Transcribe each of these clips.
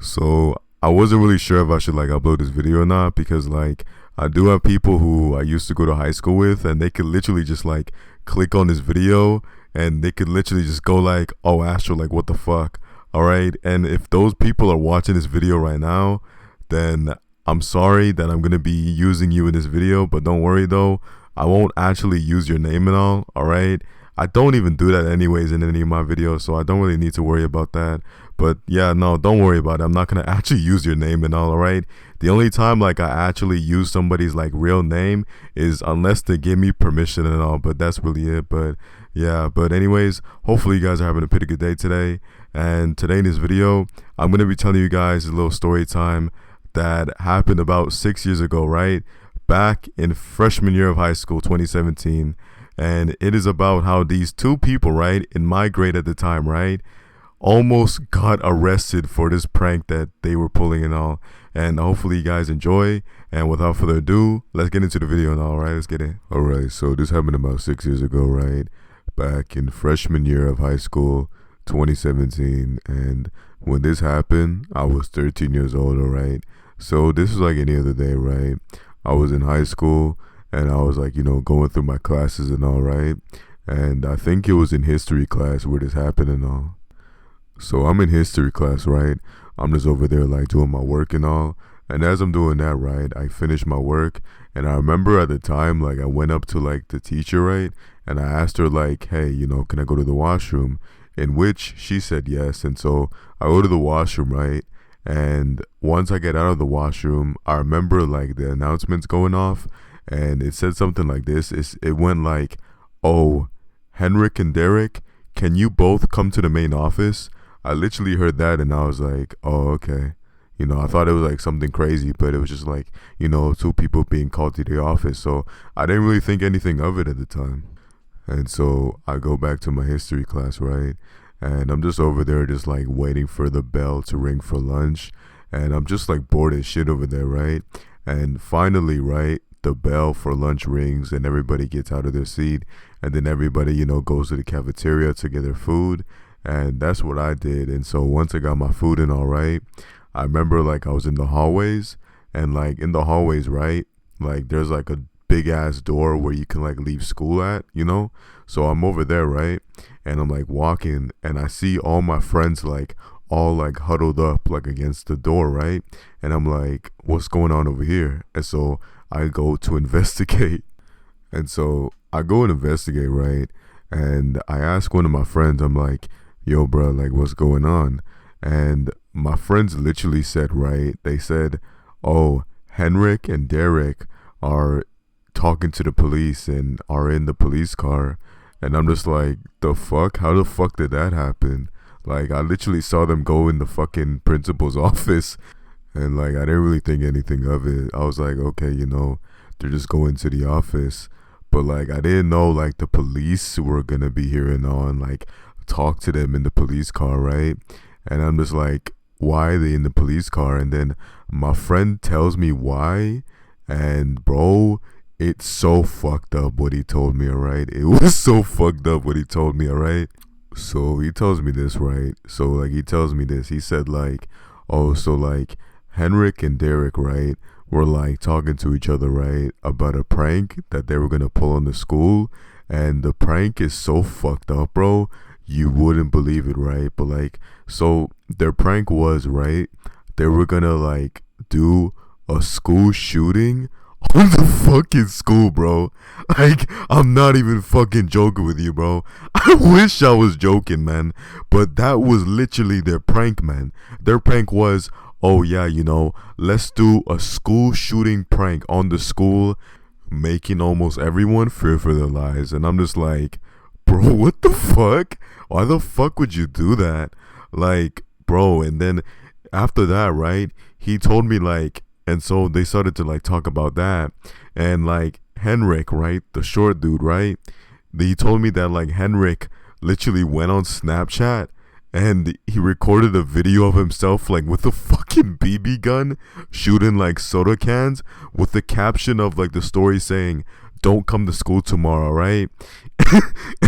So I wasn't really sure if I should like upload this video or not because like I do have people who I used to go to high school with and they could literally just like click on this video and they could literally just go like, oh Astro, like what the fuck? Alright. And if those people are watching this video right now, then I'm sorry that I'm gonna be using you in this video, but don't worry though, I won't actually use your name and all, alright? I don't even do that anyways in any of my videos, so I don't really need to worry about that. But yeah, no, don't worry about it. I'm not gonna actually use your name and all, alright? The only time like I actually use somebody's like real name is unless they give me permission and all, but that's really it. But yeah, but anyways, hopefully you guys are having a pretty good day today. And today in this video, I'm gonna be telling you guys a little story time that happened about 6 years ago, right? Back in freshman year of high school, 2017. And it is about how these two people, right, in my grade at the time, right, almost got arrested for this prank that they were pulling and all. And hopefully you guys enjoy. And without further ado, let's get into the video and all, right? Let's get it. Alright, so this happened about 6 years ago, right? Back in freshman year of high school, 2017. And when this happened, I was 13 years old, alright? So this was like any other day, right? I was in high school and I was like, going through my classes and all, right? And I think it was in history class where this happened and all. So I'm in history class, right? I'm just over there like doing my work and all. And as I'm doing that, right, I finished my work. And I remember at the time, like I went up to like the teacher, right? And I asked her like, hey, can I go to the washroom? In which she said yes. And so I go to the washroom, right? And once I get out of the washroom, I remember like the announcements going off. And it said something like this. It went like, oh, Henrik and Derek, can you both come to the main office? I literally heard that and I was like, oh, okay. I thought it was like something crazy, but it was just like, two people being called to the office. So I didn't really think anything of it at the time. And so I go back to my history class, right? And I'm just over there just like waiting for the bell to ring for lunch. And I'm just like bored as shit over there, right? And finally, right, the bell for lunch rings and everybody gets out of their seat. And then everybody, goes to the cafeteria to get their food. And that's what I did. And so once I got my food and all right, I remember like I was in the hallways and like in the hallways, right, like there's like a big ass door where you can like leave school at, so I'm over there, right, and I'm like walking and I see all my friends like all like huddled up like against the door, right, and I'm like, what's going on over here? And so I go to investigate. And so I go and investigate, right, and I ask one of my friends, I'm like, yo bro, like what's going on? And my friends literally said, right, they said, oh, Henrik and Derek are talking to the police and are in the police car. And I'm just like, the fuck? How the fuck did that happen? Like I literally saw them go in the fucking principal's office and like I didn't really think anything of it. I was like, okay, they're just going to the office. But like I didn't know like the police were gonna be here and all and like talk to them in the police car, right? And I'm just like, why are they in the police car? And then my friend tells me why. And bro, it's so fucked up what he told me, alright? It was so fucked up what he told me, alright? So he tells me this, right? So like he tells me this. He said like, oh, so like Henrik and Derek, right, were like talking to each other, right, about a prank that they were gonna pull on the school. And the prank is so fucked up, bro. You wouldn't believe it, right? But like, so their prank was, right, they were gonna like do a school shooting on the fucking school, bro. Like, I'm not even fucking joking with you, bro. I wish I was joking, man. But that was literally their prank, man. Their prank was, oh yeah, let's do a school shooting prank on the school, making almost everyone fear for their lives. And I'm just like, bro, what the fuck? Why the fuck would you do that? Like, bro, and then after that, right, he told me like, and so they started to like talk about that. And like Henrik, right, the short dude, right, he told me that like Henrik literally went on Snapchat and he recorded a video of himself like with a fucking BB gun shooting like soda cans with the caption of like the story saying, don't come to school tomorrow, right?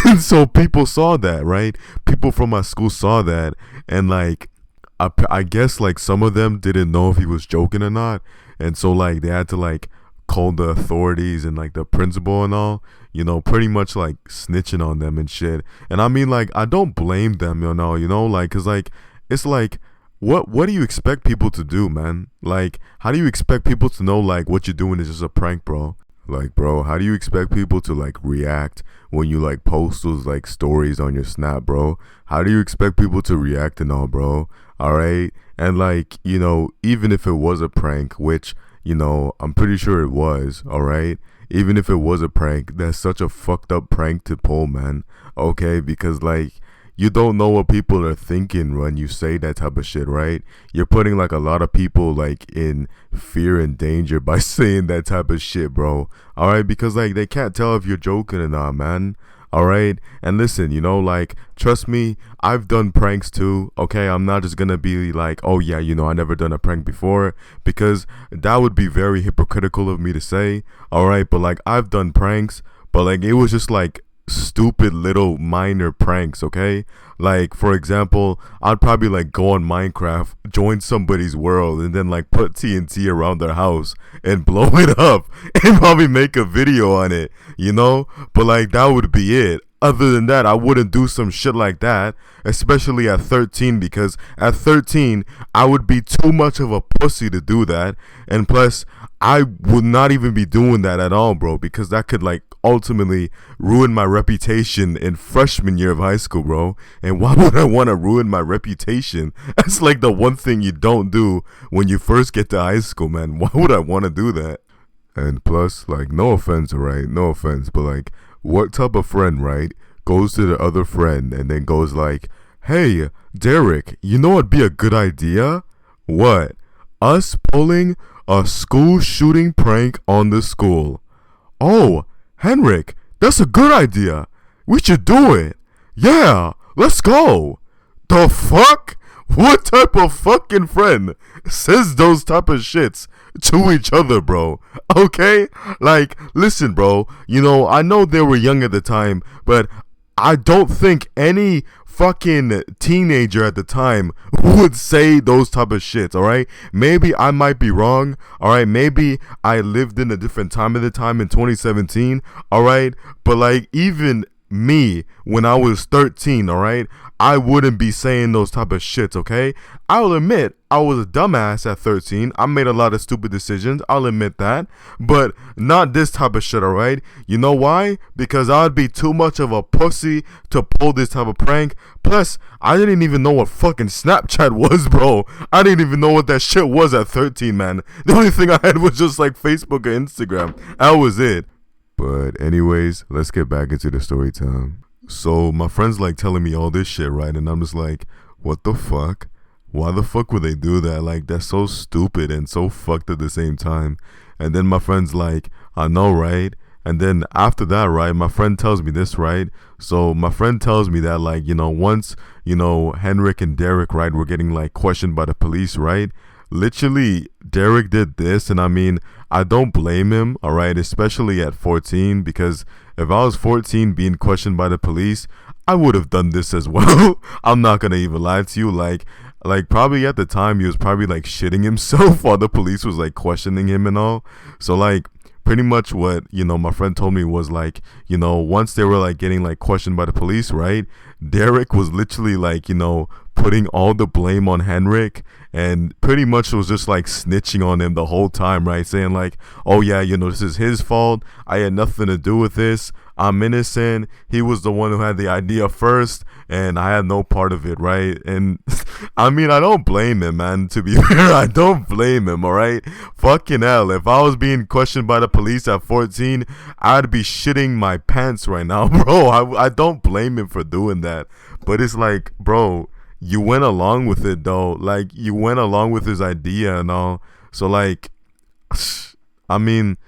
And so people saw that, right? People from my school saw that and like I guess like some of them didn't know if he was joking or not, and so like they had to like call the authorities and like the principal and all, pretty much like snitching on them and shit. And I mean, like, I don't blame them, like, cause like it's like, what do you expect people to do, man? Like, how do you expect people to know like what you're doing is just a prank, bro? Like, bro, how do you expect people to like react when you like post those like stories on your Snap, bro? How do you expect people to react and all, bro? All right. And like, even if it was a prank, which, I'm pretty sure it was, all right? Even if it was a prank, that's such a fucked up prank to pull, man. Okay? Because like, you don't know what people are thinking when you say that type of shit, right? You're putting like a lot of people like in fear and danger by saying that type of shit, bro. All right, because like they can't tell if you're joking or not, man. All right, and listen, like, trust me, I've done pranks too. Okay, I'm not just gonna be like, oh yeah, I never done a prank before, because that would be very hypocritical of me to say. All right, but like I've done pranks, but like it was just like stupid little minor pranks, okay? Like, for example, I'd probably like go on Minecraft, join somebody's world, and then like put TNT around their house and blow it up and probably make a video on it, but like that would be it. Other than that, I wouldn't do some shit like that, especially at 13, because at 13 I would be too much of a pussy to do that. And plus, I would not even be doing that at all, bro, because that could like ultimately ruin my reputation in freshman year of high school, bro. And why would I want to ruin my reputation? That's like the one thing you don't do when you first get to high school, man. Why would I want to do that? And plus, like, no offense, right? No offense, but like, what type of friend, right, goes to the other friend and then goes like, hey, Derek, what'd be a good idea? What? Us pulling a school shooting prank on the school. Oh, Henrik, that's a good idea. We should do it. Yeah, let's go. The fuck? What type of fucking friend says those type of shits to each other, bro? Okay? Like, listen, bro. I know they were young at the time, but I don't think any fucking teenager at the time would say those type of shits, alright? Maybe I might be wrong, alright? Maybe I lived in a different time at the time in 2017, alright? But like, even me, when I was 13, alright, I wouldn't be saying those type of shits, okay? I'll admit I was a dumbass at 13. I made a lot of stupid decisions, I'll admit that, but not this type of shit, alright? You know why? Because I'd be too much of a pussy to pull this type of prank. Plus, I didn't even know what fucking Snapchat was, bro. I didn't even know what that shit was at 13, man. The only thing I had was just like Facebook or Instagram. That was it. But anyways, let's get back into the story time. So my friend's like telling me all this shit, right? And I'm just like, what the fuck? Why the fuck would they do that? Like, that's so stupid and so fucked at the same time. And then my friend's like, I know, right? And then after that, right, my friend tells me this, right? So my friend tells me that, like, once, Henrik and Derek, right, were getting like questioned by the police, right? Literally, Derek did this, and I mean, I don't blame him, all right, especially at 14, because if I was 14 being questioned by the police, I would have done this as well. I'm not gonna even lie to you, like probably at the time he was probably like shitting himself while the police was like questioning him and all. So like, pretty much what my friend told me was like, once they were like getting like questioned by the police, right, Derek was literally like, putting all the blame on Henrik, and pretty much was just like snitching on him the whole time, right, saying like, oh yeah, this is his fault, I had nothing to do with this, I'm innocent, he was the one who had the idea first, and I had no part of it, right? And I mean, I don't blame him, man, to be fair. I don't blame him, alright? Fucking hell, if I was being questioned by the police at 14, I'd be shitting my pants right now, bro. I don't blame him for doing that, but it's like, bro, you went along with it though, like, you went along with his idea and all, so like, I mean,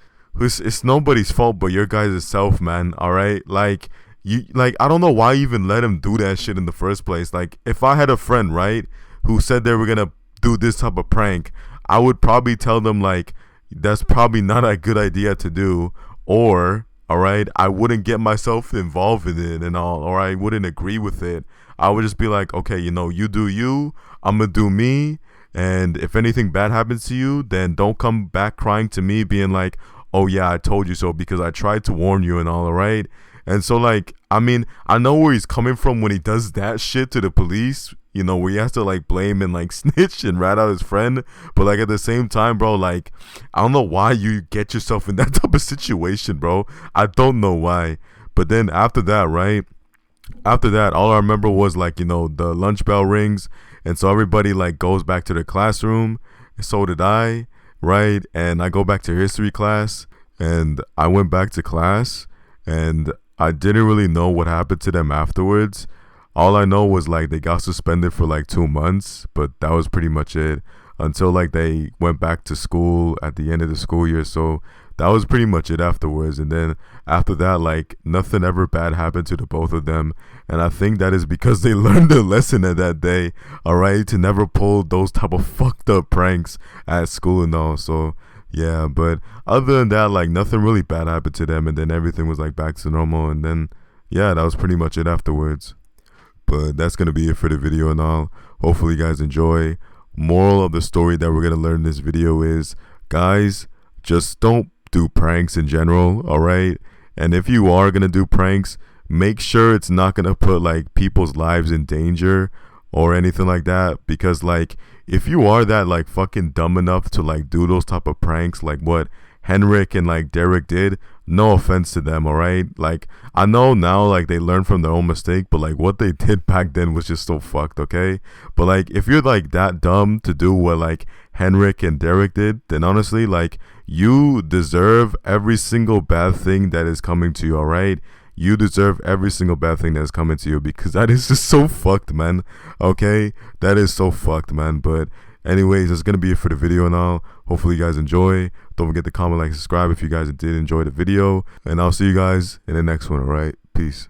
it's nobody's fault but your guys' self, man, alright? Like, I don't know why you even let him do that shit in the first place. Like, if I had a friend, right, who said they were gonna do this type of prank, I would probably tell them like, that's probably not a good idea to do, or all right, I wouldn't get myself involved in it and all, or I wouldn't agree with it. I would just be like, okay, you know, you do you, I'm gonna do me, and if anything bad happens to you, then don't come back crying to me being like, oh yeah, I told you so, because I tried to warn you and all right. And so like, I mean, I know where he's coming from when he does that shit to the police, you know, where he has to like blame and like snitch and rat out his friend. But like at the same time, bro, like I don't know why you get yourself in that type of situation, bro. I don't know why. But then after that, right? After that, all I remember was like, you know, the lunch bell rings, and so everybody like goes back to their classroom. So did I, right? And I go back to history class, and I went back to class, and I didn't really know what happened to them afterwards. All I know was like they got suspended for like 2 months, but that was pretty much it until like they went back to school at the end of the school year. So that was pretty much it afterwards. And then after that, like nothing ever bad happened to the both of them. And I think that is because they learned their lesson at that day, all right, to never pull those type of fucked up pranks at school and all. So yeah, but other than that, like nothing really bad happened to them, and then everything was like back to normal. And then yeah, that was pretty much it afterwards. But that's gonna be it for the video and all. Hopefully you guys enjoy. Moral of the story that we're gonna learn in this video is, guys, just don't do pranks in general, all right? And if you are gonna do pranks, make sure it's not gonna put like people's lives in danger or anything like that, because like if you are that like fucking dumb enough to like do those type of pranks like what Henrik and like Derek did, no offense to them, all right? Like I know now like they learned from their own mistake, but like what they did back then was just so fucked, okay? But like if you're like that dumb to do what like Henrik and Derek did, then honestly like you deserve every single bad thing that is coming to you, all right? You deserve every single bad thing that's coming to you, because that is just so fucked, man. Okay, that is so fucked, man. But anyways, that's gonna be it for the video and all. Hopefully you guys enjoy. Don't forget to comment, like, subscribe if you guys did enjoy the video, and I'll see you guys in the next one. All right, peace.